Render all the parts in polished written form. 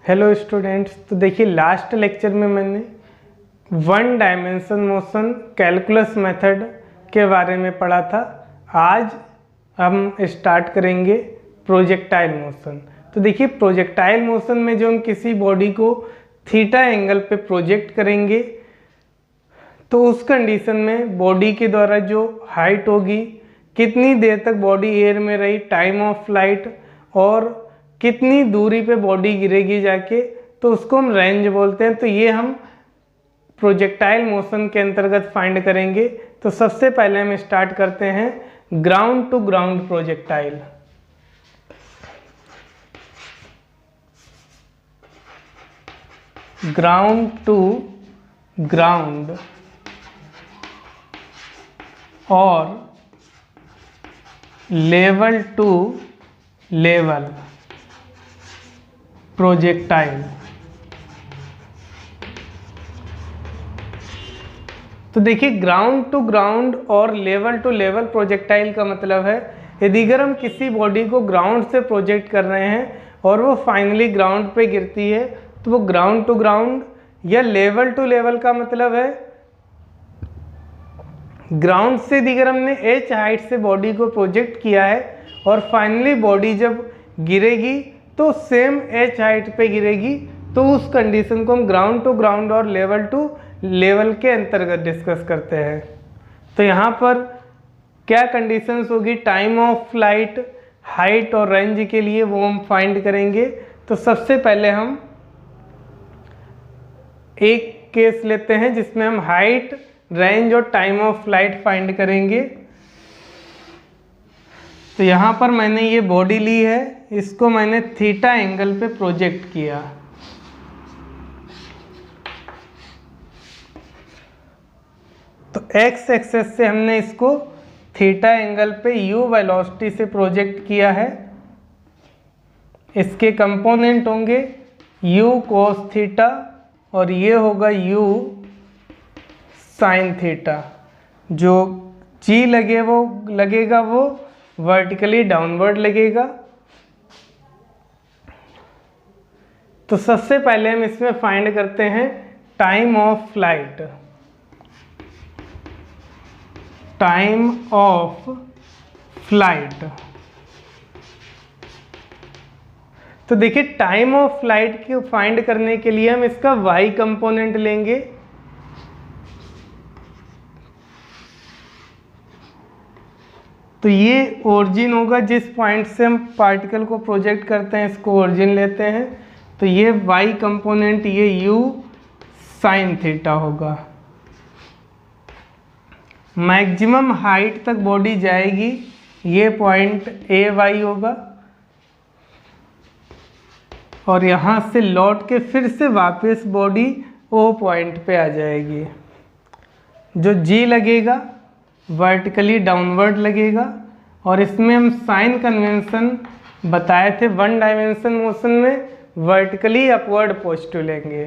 Hello students. तो देखिए last lecture में मैंने one dimension motion calculus method के बारे में पढ़ा था। आज हम स्टार्ट करेंगे प्रोजेक्टाइल मोशन। तो देखिए प्रोजेक्टाइल मोशन में जो हम किसी बॉडी को थीटा एंगल पे प्रोजेक्ट करेंगे तो उस कंडीशन में बॉडी के द्वारा जो हाइट होगी, कितनी देर तक बॉडी एयर में रही, टाइम ऑफ फ्लाइट और कितनी दूरी पे बॉडी गिरेगी जाके, तो उसको हम रेंज बोलते हैं। तो ये हम प्रोजेक्टाइल मोशन के अंतर्गत फाइंड करेंगे। तो सबसे पहले हम स्टार्ट करते हैं ground to ground projectile. Ground to ground और लेवल टू लेवल प्रोजेक्टाइल। तो देखिए ग्राउंड टू ग्राउंड और लेवल टू लेवल प्रोजेक्टाइल का मतलब है यदि अगर हम किसी बॉडी को ग्राउंड से प्रोजेक्ट कर रहे हैं और वो फाइनली ग्राउंड पे गिरती है तो वो ग्राउंड टू ग्राउंड, या लेवल टू लेवल का मतलब है ग्राउंड से यदि अगर हमने h हाइट से बॉडी को प्रोजेक्ट किया है और फाइनली बॉडी जब गिरेगी तो सेम h हाइट पे गिरेगी, तो उस कंडीशन को हम ग्राउंड टू ग्राउंड और लेवल टू लेवल के अंतर्गत डिस्कस करते हैं। तो यहाँ पर क्या कंडीशंस होगी, टाइम ऑफ फ्लाइट, हाइट और रेंज के लिए वो हम फाइंड करेंगे। तो सबसे पहले हम एक केस लेते हैं जिसमें हम हाइट, रेंज और टाइम ऑफ फ्लाइट फाइंड करेंगे। तो यहाँ पर मैंने ये बॉडी ली है, इसको मैंने थीटा एंगल पे प्रोजेक्ट किया। तो एक्स एक्सेस से हमने इसको थीटा एंगल पे u वेलोसिटी से प्रोजेक्ट किया है। इसके कंपोनेंट होंगे u कोस थीटा और ये होगा u साइन थीटा। जो g लगेगा वो वर्टिकली डाउनवर्ड लगेगा। तो सबसे पहले हम इसमें फाइंड करते हैं time of flight. Time of flight. तो देखिए टाइम ऑफ फ्लाइट को फाइंड करने के लिए हम इसका y कंपोनेंट लेंगे। तो ये ओरिजिन होगा, जिस पॉइंट से हम पार्टिकल को प्रोजेक्ट करते हैं इसको ओरिजिन लेते हैं। तो ये y कंपोनेंट ये u साइन थीटा होगा। मैक्सिमम हाइट तक बॉडी जाएगी, ये पॉइंट ए वाई होगा और यहाँ से लौट के फिर से वापस बॉडी ओ पॉइंट पे आ जाएगी। जो जी लगेगा वर्टिकली डाउनवर्ड लगेगा और इसमें हम साइन कन्वेंशन बताए थे वन डायमेंशन मोशन में वर्टिकली अपवर्ड पॉजिटिव लेंगे।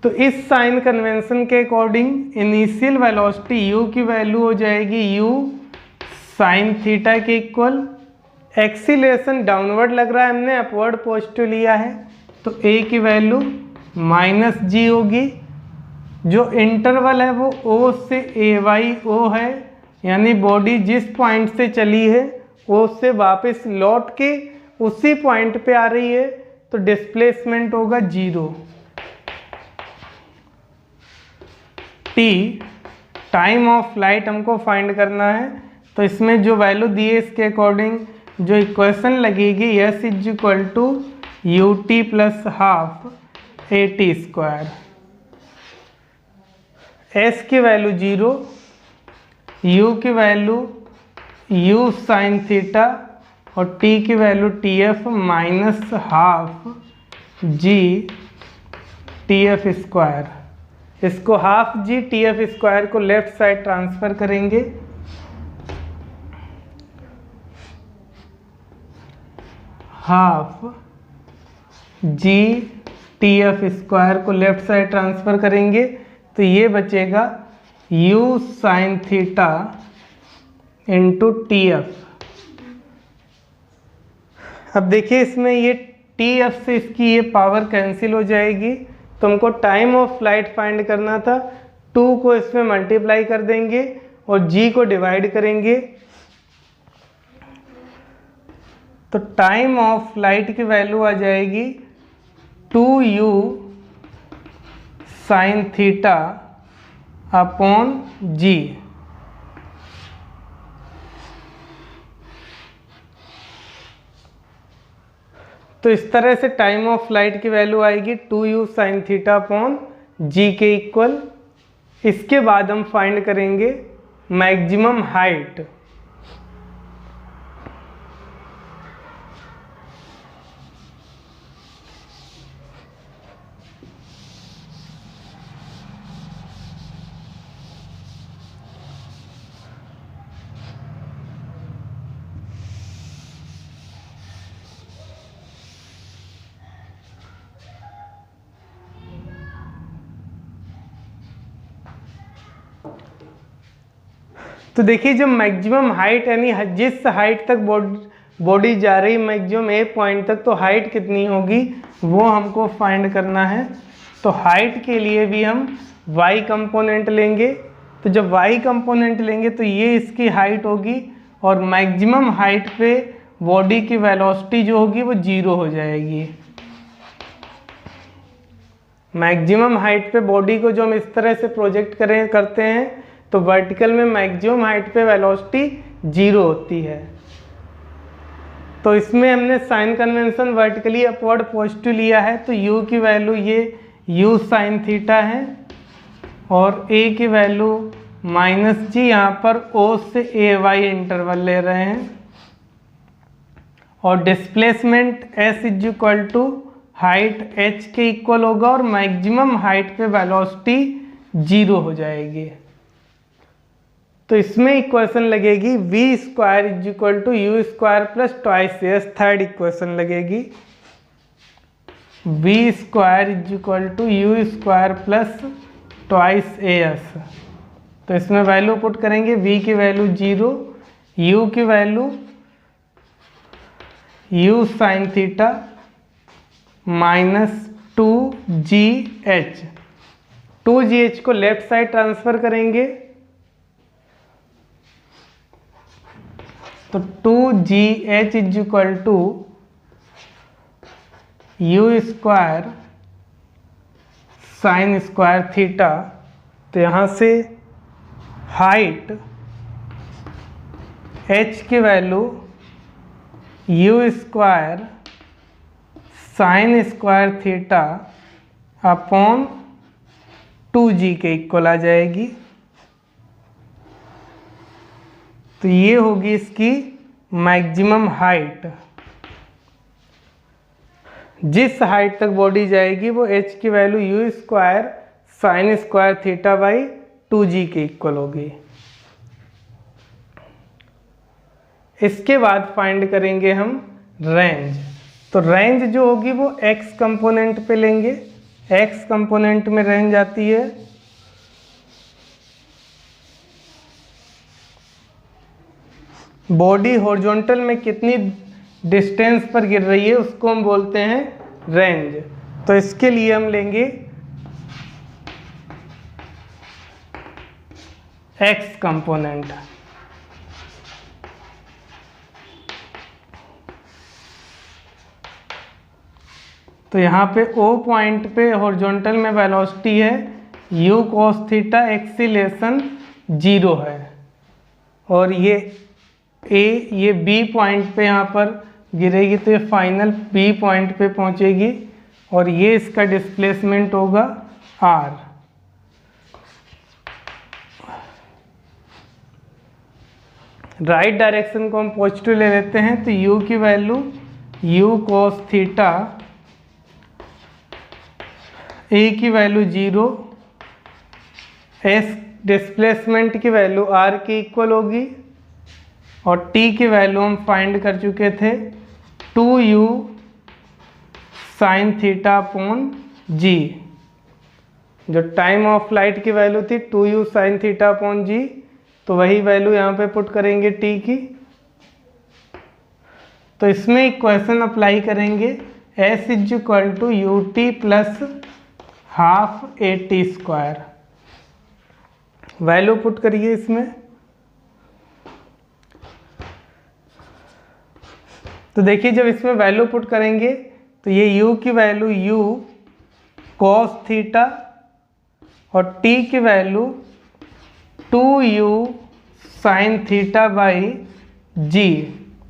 तो इस साइन कन्वेंशन के अकॉर्डिंग इनिशियल वेलोसिटी u की वैल्यू हो जाएगी u साइन थीटा के इक्वल। एक्सीलरेशन डाउनवर्ड लग रहा है, हमने अपवर्ड पॉजिटिव लिया है तो a की वैल्यू -g होगी। जो इंटरवल है वो o से ay o है, यानी बॉडी जिस पॉइंट से चली है o से वापस लौट के उसी पॉइंट पे आ रही है, तो डिस्प्लेसमेंट होगा 0। t टाइम ऑफ फ्लाइट हमको फाइंड करना है। तो इसमें जो वैल्यू दी है इसके अकॉर्डिंग जो इक्वेशन लगेगी s = ut + half at²। s की वैल्यू 0, u की वैल्यू u साइन थीटा और t की value tf - half g tf²। इसको हाफ जी tf² को लेफ्ट साइड ट्रांसफर करेंगे। हाफ जी tf² को लेफ्ट साइड ट्रांसफर करेंगे तो ये बचेगा u sine theta into TF। अब देखिए इसमें ये टी एफ से इसकी ये पावर कैंसिल हो जाएगी, तो हमको टाइम ऑफ फ्लाइट फाइंड करना था। 2 को इसमें मल्टीप्लाई कर देंगे और g को डिवाइड करेंगे, तो टाइम ऑफ फ्लाइट की वैल्यू आ जाएगी 2u sine theta upon g। तो इस तरह से टाइम ऑफ फ्लाइट की वैल्यू आएगी 2u sine theta upon g के इक्वल। इसके बाद हम फाइंड करेंगे मैक्सिमम हाइट। तो देखिए जब मैक्सिमम हाइट यानी जिस हाइट तक बॉडी जा रही मैक्सिमम ए पॉइंट तक, तो हाइट कितनी होगी वो हमको फाइंड करना है। तो हाइट के लिए भी हम y कंपोनेंट लेंगे। तो जब y कंपोनेंट लेंगे तो ये इसकी हाइट होगी और मैक्सिमम हाइट पे बॉडी की वेलोसिटी जो होगी वो 0 हो जाएगी। मैक्सिमम हाइट पे बॉडी को जो हम इस तरह से प्रोजेक्ट करते हैं तो वर्टिकल में मैक्सिमम हाइट पे वेलोसिटी 0 होती है। तो इसमें हमने sign convention vertically upward positive लिया है, तो u की वैल्यू ये u साइन थीटा है और a की वैल्यू -g, यहाँ पर o से ay इंटरवल ले रहे हैं और displacement s is equal to height h के इक्वल होगा और मैक्सिमम हाइट पे वेलोसिटी 0 हो जाएगी। तो इसमें इक्वेशन लगेगी v square is equal to u square plus twice s. Third equation लगेगी v square is equal to u square plus twice s. तो इसमें वैल्यू पुट करेंगे, v की वैल्यू 0, u की value u sine theta minus 2gh। 2gh को left side transfer करेंगे तो 2gh is equal to u square sine square theta. तो यहाँ से हाइट h की value u square sine square theta upon 2g के equal आ जाएगी। तो ये होगी इसकी मैक्सिमम हाइट। जिस हाइट तक बॉडी जाएगी वो h की value u square sine square theta by 2g के इक्वल होगी। इसके बाद फाइंड करेंगे हम रेंज। तो रेंज जो होगी वो x कंपोनेंट पे लेंगे। x कंपोनेंट में रेंज आती है बॉडी हॉरिजॉन्टल में कितनी डिस्टेंस पर गिर रही है उसको हम बोलते हैं रेंज। तो इसके लिए हम लेंगे x कंपोनेंट। तो यहाँ पे O पॉइंट पे हॉरिजॉन्टल में वेलोसिटी है u cos थीटा एक्सीलेशन 0 है और ये B पॉइंट पे यहाँ पर गिरेगी तो ये फाइनल B पॉइंट पे पहुँचेगी और ये इसका डिस्प्लेसमेंट होगा r। राइट डायरेक्शन को हम पॉजिटिव ले लेते हैं तो u की value u cos theta, a की वैल्यू 0, s डिस्प्लेसमेंट की वैल्यू r की इक्वल होगी और t की वैल्यू हम फाइंड कर चुके थे 2u sine theta upon g। जो टाइम ऑफ फ्लाइट की वैल्यू थी 2u sine theta upon g, तो वही वैल्यू यहाँ पे पुट करेंगे t की। तो इसमें इक्वेशन अप्लाई करेंगे, s is equal to u t plus half a t square. Value put करिए इसमें, तो देखिए जब इसमें वैल्यू पुट करेंगे तो ये u की वैल्यू u cos थीटा और t की value 2u sin theta by g,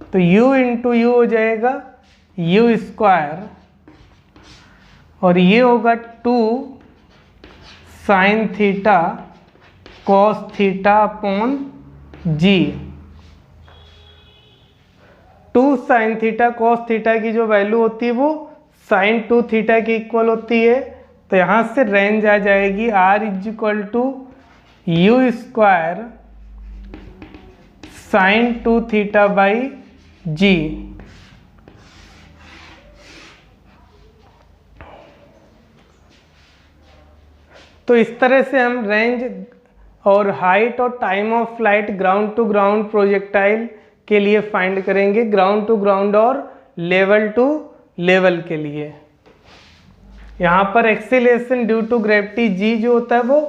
तो u इंटू यू हो जाएगा u स्क्वायर और ये होगा 2 sin theta cos theta upon g। 2 sin theta cos theta की जो वैल्यू होती है वो sin 2 थीटा के इक्वल होती है, तो यहाँ से रेंज आ जाएगी r is equal to u square sin 2 theta by g. तो इस तरह से हम रेंज और हाइट और time of flight ground to ground projectile के लिए फाइंड करेंगे, ग्राउंड टू ग्राउंड और लेवल टू लेवल के लिए। यहाँ पर acceleration due to gravity g जो होता है वो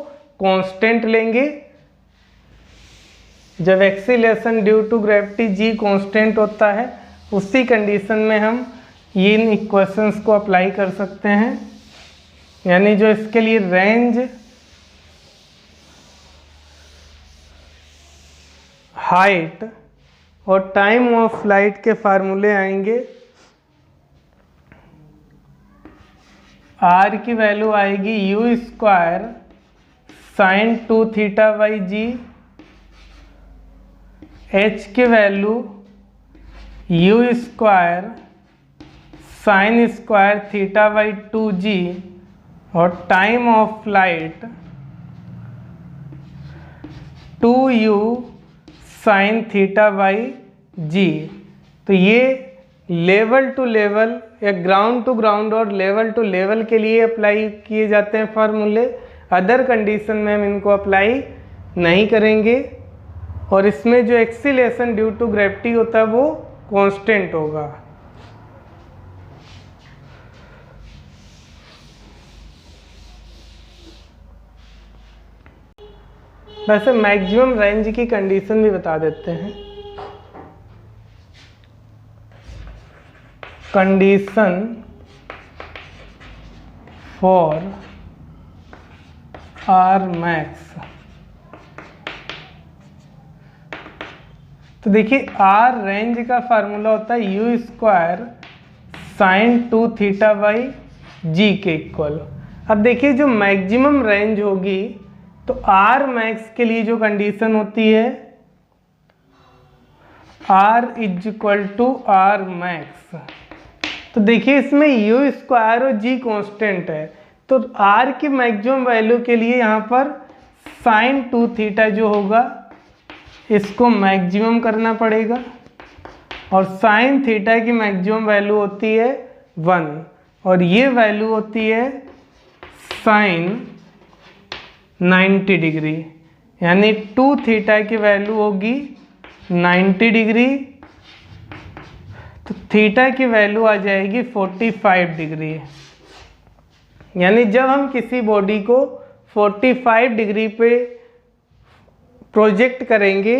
कांस्टेंट लेंगे। जब acceleration due to gravity g constant होता है उसी कंडीशन में हम इन इक्वेशंस को अप्लाई कर सकते हैं, यानी जो इसके लिए रेंज, हाइट और टाइम ऑफ फ्लाइट के फार्मूले आएंगे। r की वैल्यू आएगी u square sine 2 theta by g, h की value u square sine square theta by 2g और time of flight 2u sine theta by g. तो ये लेवल टू लेवल या ग्राउंड टू ग्राउंड और level to level के लिए apply किए जाते हैं फार्मूले। अदर कंडीशन में हम इनको अप्लाई नहीं करेंगे और इसमें जो एक्सीलरेशन ड्यू टू ग्रेविटी होता है वो कांस्टेंट होगा। वैसे मैक्सिमम रेंज की कंडीशन भी बता देते हैं। कंडीशन फॉर आर मैक्स, तो देखिए आर रेंज का फार्मूला होता है u square sine 2 theta by g के इक्वल। अब देखिए जो मैक्सिमम रेंज होगी तो आर मैक्स के लिए जो कंडीशन होती है r is equal to r max, तो देखिए इसमें यू स्क्वायर और जी कांस्टेंट है, तो आर की मैक्सिमम वैल्यू के लिए यहाँ पर साइन 2 थीटा जो होगा इसको मैक्सिमम करना पड़ेगा और साइन थीटा की मैक्सिमम वैल्यू होती है 1 और ये वैल्यू होती है साइन 90 डिग्री, यानी 2 थीटा की वैल्यू होगी 90 डिग्री, तो थीटा की वैल्यू आ जाएगी 45 डिग्री। यानी जब हम किसी बॉडी को 45 डिग्री पे प्रोजेक्ट करेंगे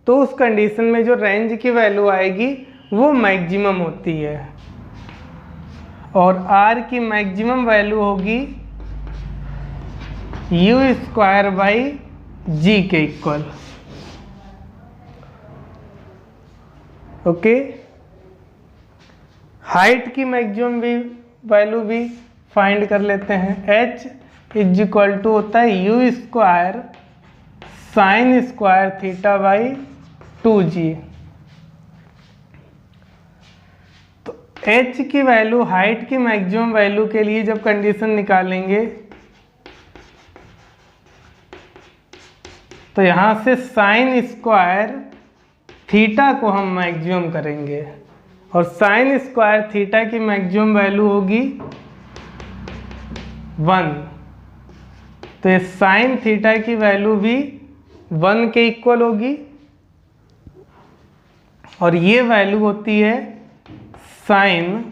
तो उस कंडीशन में जो रेंज की वैल्यू आएगी वो मैक्सिमम होती है और आर की मैक्सिमम वैल्यू होगी यू स्क्वायर बाई जी के इक्वल। ओके, हाइट की मैक्सिमम भी वैल्यू भी फाइंड कर लेते हैं। h इज इक्वल टू होता है u square sine square theta by 2g। तो h की वैल्यू हाइट की मैक्सिमम वैल्यू के लिए जब कंडीशन निकालेंगे तो यहाँ से साइन स्क्वायर थीटा को हम मैक्सिमम करेंगे और साइन स्क्वायर थीटा की मैक्सिमम वैल्यू होगी 1, तो ये साइन थीटा की वैल्यू भी 1 के इक्वल होगी और ये वैल्यू होती है साइन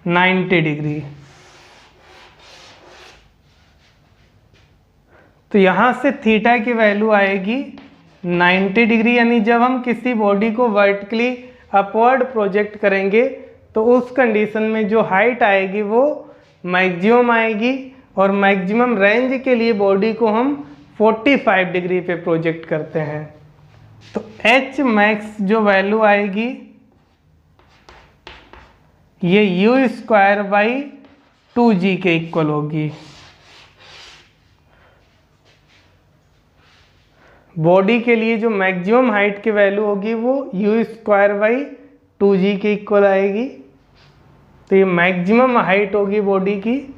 90 डिग्री। तो यहाँ से थीटा की वैल्यू आएगी 90 डिग्री, यानी जब हम किसी बॉडी को वर्टिकली अपवर्ड प्रोजेक्ट करेंगे तो उस कंडीशन में जो हाइट आएगी वो मैक्सिमम आएगी, और मैक्सिमम रेंज के लिए बॉडी को हम 45 डिग्री पे प्रोजेक्ट करते हैं। तो एच मैक्स जो वैल्यू आएगी ये u²/2g के इक्वल होगी। बॉडी के लिए जो मैक्सिमम हाइट की वैल्यू होगी वो u²/2g के इक्वल आएगी। तो ये मैक्सिमम हाइट होगी बॉडी की।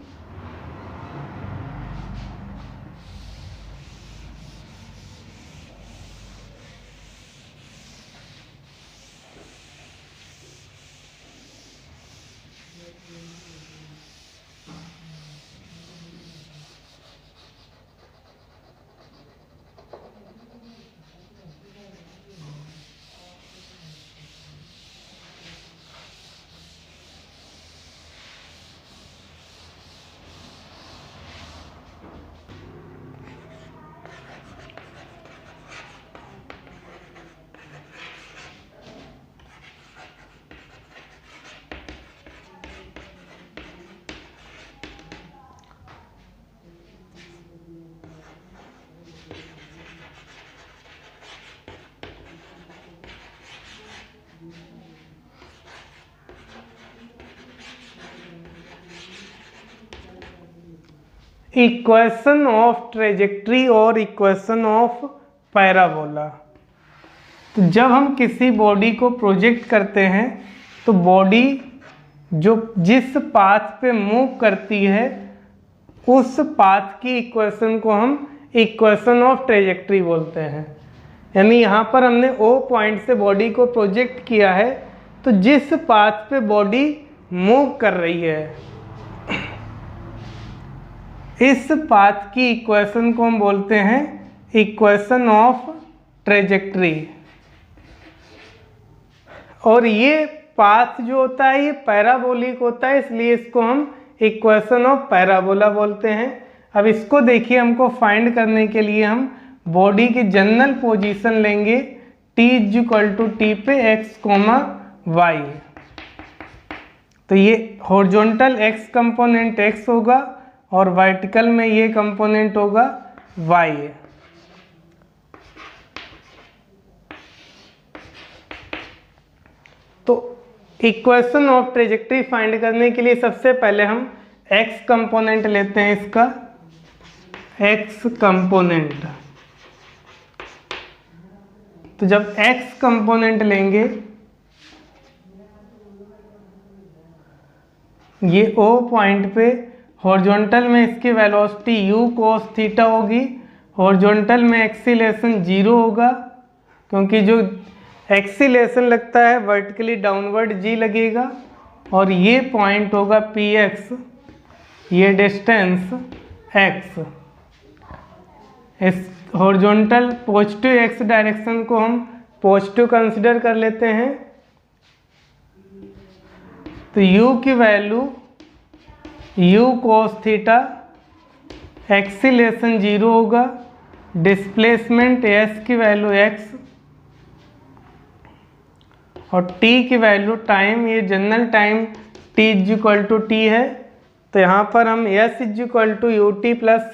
इक्वेशन ऑफ ट्रेजेक्ट्री और इक्वेशन ऑफ पैराबोला। तो जब हम किसी बॉडी को प्रोजेक्ट करते हैं तो बॉडी जो जिस पाथ पे मूव करती है उस पाथ की इक्वेशन को हम इक्वेशन ऑफ ट्रेजेक्ट्री बोलते हैं। यानी यहाँ पर हमने O पॉइंट से बॉडी को प्रोजेक्ट किया है, तो जिस पाथ पे बॉडी मूव कर रही है इस पाथ की इक्वेशन को हम बोलते हैं इक्वेशन ऑफ ट्रेजेक्ट्री। और ये पाथ जो होता है ये पैराबोलिक होता है, इसलिए इसको हम इक्वेशन ऑफ पैराबोला बोलते हैं। अब इसको देखिए, हमको फाइंड करने के लिए हम बॉडी की जनरल पोजीशन लेंगे t पे x, y। तो ये हॉरिजॉन्टल x कंपोनेंट x होगा और वर्टिकल में ये कंपोनेंट होगा y। तो इक्वेशन ऑफ ट्रेजेक्ट्री फाइंड करने के लिए सबसे पहले हम x कंपोनेंट लेते हैं, इसका x कंपोनेंट। तो जब x कंपोनेंट लेंगे ये O पॉइंट पे हॉरिजॉन्टल में इसकी वेलोसिटी u cos थीटा होगी, हॉरिजॉन्टल में एक्सीलेशन 0 होगा क्योंकि जो एक्सीलेशन लगता है वर्टिकली डाउनवर्ड g लगेगा, और ये पॉइंट होगा px, ये डिस्टेंस x। इस हॉरिजॉन्टल पॉजिटिव x डायरेक्शन को हम पॉजिटिव कंसिडर कर लेते हैं। तो u की value u cos theta, acceleration 0 होगा, डिस्प्लेसमेंट s की वैल्यू x और t की वैल्यू टाइम, ये जनरल टाइम t है। तो यहाँ पर हम s ut plus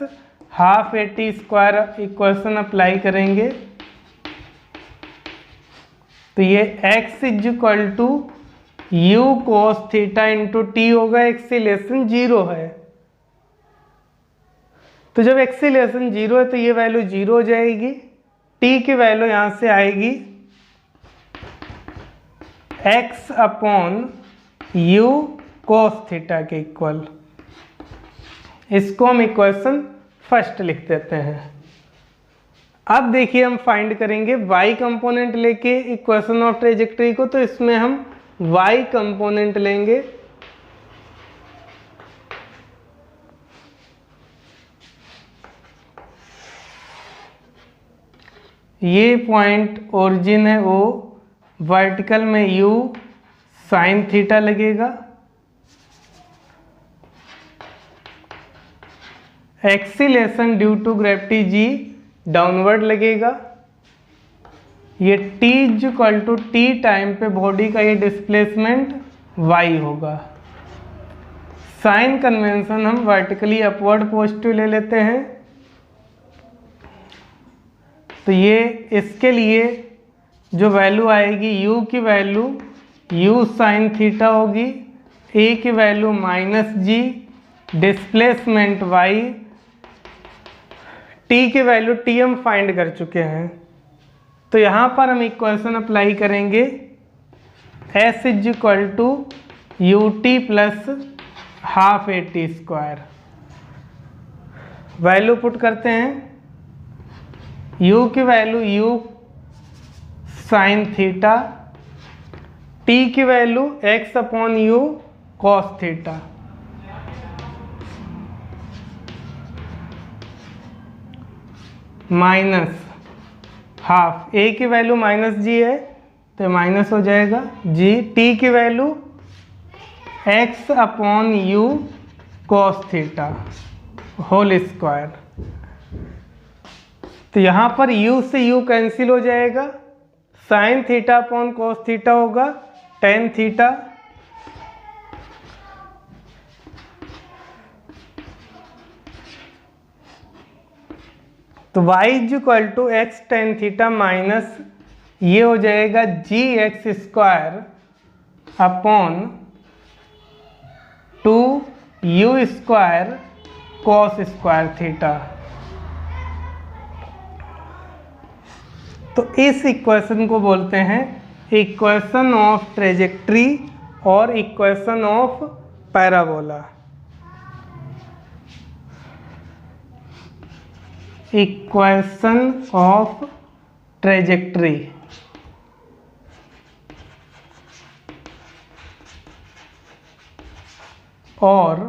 half at² equation apply करेंगे। तो ये x u cos theta into T होगा, एक्सीलेशन 0 है। तो जब एक्सीलेशन 0 है तो ये वैल्यू 0 हो जाएगी, t की वैल्यू यहाँ से आएगी x upon u cos theta के इक्वल। इसको हम इक्वेशन फर्स्ट लिख देते हैं। अब देखिए हम फाइंड करेंगे y कंपोनेंट लेके इक्वेशन ऑफ ट्रेजेक्ट्री को। तो इसमें हम y कंपोनेंट लेंगे, ये पॉइंट ओरिजिन है O, वर्टिकल में u, साइन थीटा लगेगा, acceleration due to gravity g downward लगेगा। ये t equal to t time पे बॉडी का ये डिस्प्लेसमेंट y होगा। साइन कन्वेंशन हम वर्टिकली अपवर्ड पॉजिटिव ले लेते हैं, तो ये इसके लिए जो वैल्यू आएगी u की वैल्यू u साइन थीटा होगी, a की value -g, displacement y, t की वैल्यू t हम फाइंड कर चुके हैं। तो यहाँ पर हम इक्वेशन अप्लाई करेंगे, s is equal to u t plus half a t square. Value put करते हैं, u की value u sine theta, t की value x upon u cos theta. Minus half, a की वैल्यू -g है तो minus हो जाएगा g, t की value x upon u cos theta whole square. तो यहाँ पर u से u कैंसिल हो जाएगा, sine theta upon cos theta होगा टेन थीटा, तो y is equal to x tan theta minus ये हो जाएगा g x square upon 2u square cos square theta. तो इस इक्वेशन को बोलते हैं इक्वेशन ऑफ ट्रेजेक्ट्री और equation of parabola. Equation of trajectory और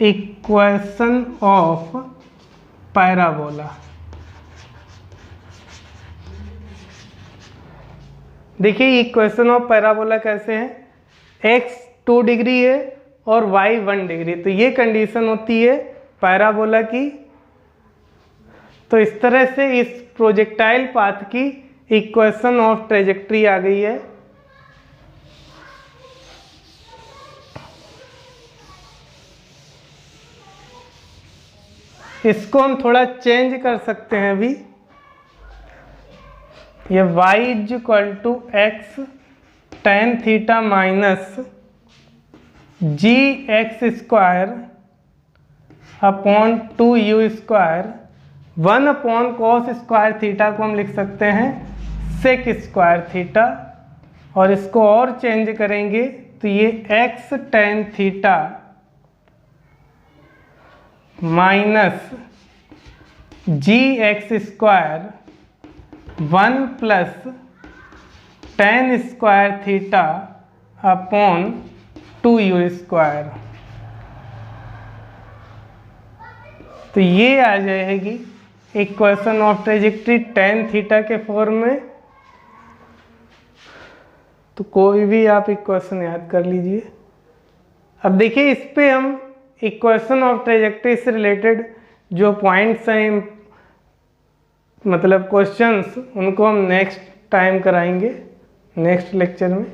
इक्वेशन ऑफ पैराबोला। देखिए इक्वेशन ऑफ पैराबोला कैसे है, x 2 डिग्री है और y 1 डिग्री, तो ये कंडीशन होती है पैराबोला की। तो इस तरह से इस प्रोजेक्टाइल पाथ की इक्वेशन ऑफ ट्रेजेक्ट्री आ गई है। इसको हम थोड़ा चेंज कर सकते हैं अभी, ये y is equal to x tan theta minus g x square upon 2u square 1 upon cos square theta को हम लिख सकते हैं सेक स्क्वायर थीटा, और इसको और चेंज करेंगे तो ये x tan theta minus g x square 1 plus tan square theta upon 2u square. तो ये आ जाएगी equation of trajectory tan theta के फॉर्म में। तो कोई भी आप इक्वेशन याद कर लीजिए। अब देखिए इस पे हम इक्वेशन ऑफ ट्रेजेक्ट्री से रिलेटेड जो पॉइंट्स हैं, मतलब क्वेश्चंस, उनको हम नेक्स्ट टाइम कराएंगे, नेक्स्ट लेक्चर में।